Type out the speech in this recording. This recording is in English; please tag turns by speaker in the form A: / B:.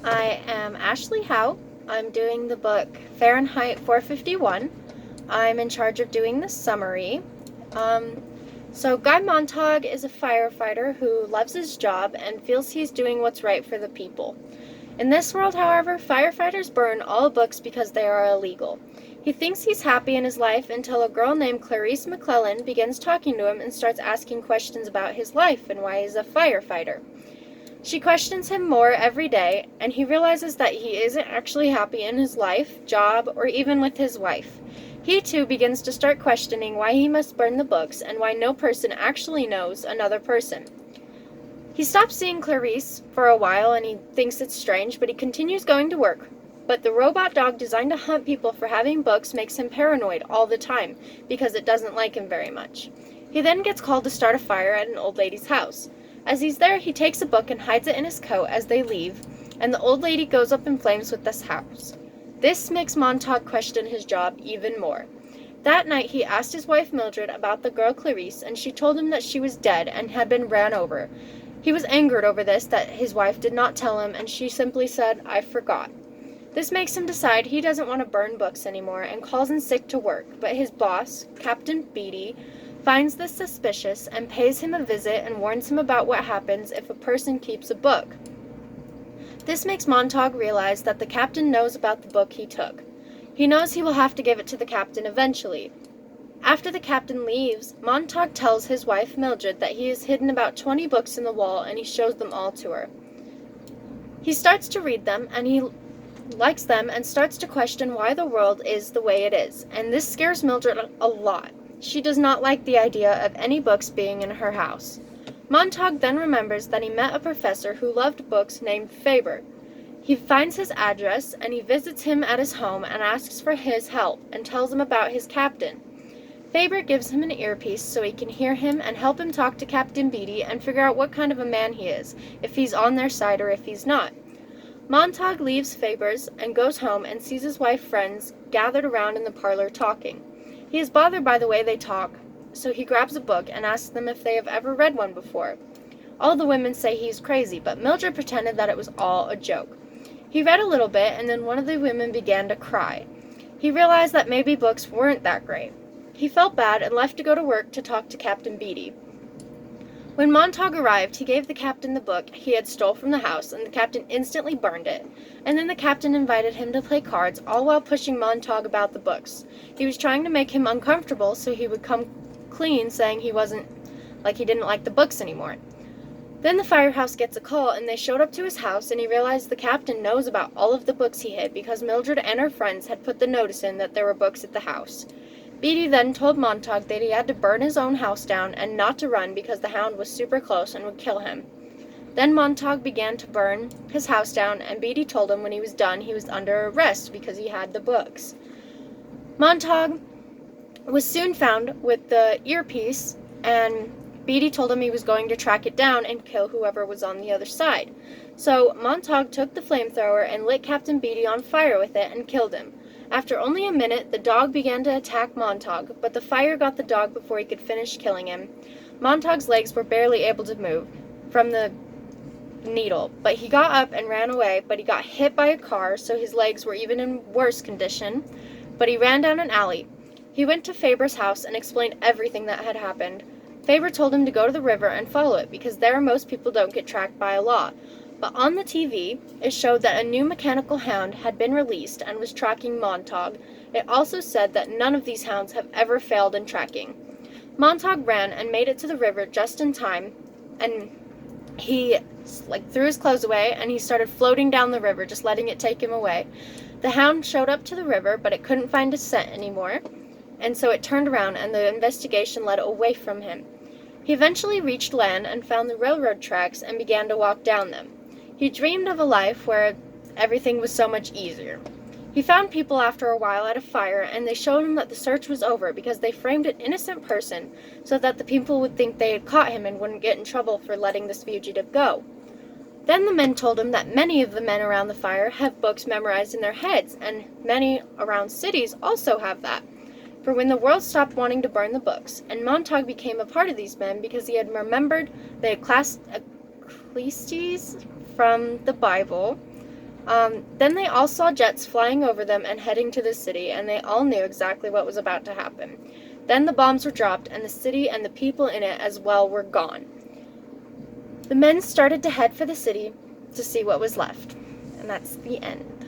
A: I am Ashley Howe. I'm doing the book Fahrenheit 451. I'm in charge of doing the summary. Um, Guy Montag is a firefighter who loves his job and feels he's doing what's right for the people. In this world, however, firefighters burn all books because they are illegal. He thinks he's happy in his life until a girl named Clarice McClellan begins talking to him and starts asking questions about his life and why he's a firefighter. She questions him more every day, and he realizes that he isn't actually happy in his life, job, or even with his wife. He too begins to start questioning why he must burn the books and why no person actually knows another person. He stops seeing Clarice for a while and he thinks it's strange, but he continues going to work. But the robot dog designed to hunt people for having books makes him paranoid all the time because it doesn't like him very much. He then gets called to start a fire at an old lady's house. As he's there, he takes a book and hides it in his coat as they leave, and the old lady goes up in flames with this house. This makes Montag question his job even more. That night, he asked his wife Mildred about the girl Clarice, and she told him that she was dead and had been ran over. He was angered over this, that his wife did not tell him, and she simply said, "I forgot." This makes him decide he doesn't want to burn books anymore and calls in sick to work, but his boss, Captain Beatty, finds this suspicious and pays him a visit and warns him about what happens if a person keeps a book. This makes Montag realize that the captain knows about the book he took. He knows he will have to give it to the captain eventually. After the captain leaves, Montag tells his wife Mildred that he has hidden about 20 books in the wall and he shows them all to her. He starts to read them and he likes them and starts to question why the world is the way it is, and this scares Mildred a lot. She does not like the idea of any books being in her house. Montag then remembers that he met a professor who loved books named Faber. He finds his address and he visits him at his home and asks for his help and tells him about his captain. Faber gives him an earpiece so he can hear him and help him talk to Captain Beatty and figure out what kind of a man he is, if he's on their side or if he's not. Montag leaves Faber's and goes home and sees his wife friends gathered around in the parlor talking. He is bothered by the way they talk, so he grabs a book and asks them if they have ever read one before. All the women say he's crazy, but Mildred pretended that it was all a joke. He read a little bit, and then one of the women began to cry. He realized that maybe books weren't that great. He felt bad and left to go to work to talk to Captain Beatty. When Montag arrived, he gave the captain the book he had stole from the house, and the captain instantly burned it. And then the captain invited him to play cards, all while pushing Montag about the books. He was trying to make him uncomfortable so he would come clean, saying he didn't like the books anymore. Then the firehouse gets a call, and they showed up to his house, and he realized the captain knows about all of the books he hid because Mildred and her friends had put the notice in that there were books at the house. Beatty then told Montag that he had to burn his own house down and not to run because the hound was super close and would kill him. Then Montag began to burn his house down, and Beatty told him when he was done he was under arrest because he had the books. Montag was soon found with the earpiece, and Beatty told him he was going to track it down and kill whoever was on the other side. So Montag took the flamethrower and lit Captain Beatty on fire with it and killed him. After only a minute, the dog began to attack Montag, but the fire got the dog before he could finish killing him. Montag's legs were barely able to move from the needle, but he got up and ran away, but he got hit by a car, so his legs were even in worse condition, but he ran down an alley. He went to Faber's house and explained everything that had happened. Faber told him to go to the river and follow it, because there most people don't get tracked by a law. But on the TV, it showed that a new mechanical hound had been released and was tracking Montag. It also said that none of these hounds have ever failed in tracking. Montag ran and made it to the river just in time, and he threw his clothes away and he started floating down the river, just letting it take him away. The hound showed up to the river, but it couldn't find his scent anymore, and so it turned around and the investigation led away from him. He eventually reached land and found the railroad tracks and began to walk down them. He dreamed of a life where everything was so much easier. He found people after a while at a fire, and they showed him that the search was over because they framed an innocent person so that the people would think they had caught him and wouldn't get in trouble for letting this fugitive go. Then the men told him that many of the men around the fire have books memorized in their heads, and many around cities also have that. For when the world stopped wanting to burn the books, and Montag became a part of these men because he had remembered the Ecclesiastes from the Bible, Then they all saw jets flying over them and heading to the city, and they all knew exactly what was about to happen. Then the bombs were dropped, and the city and the people in it as well were gone. The men started to head for the city to see what was left. And that's the end.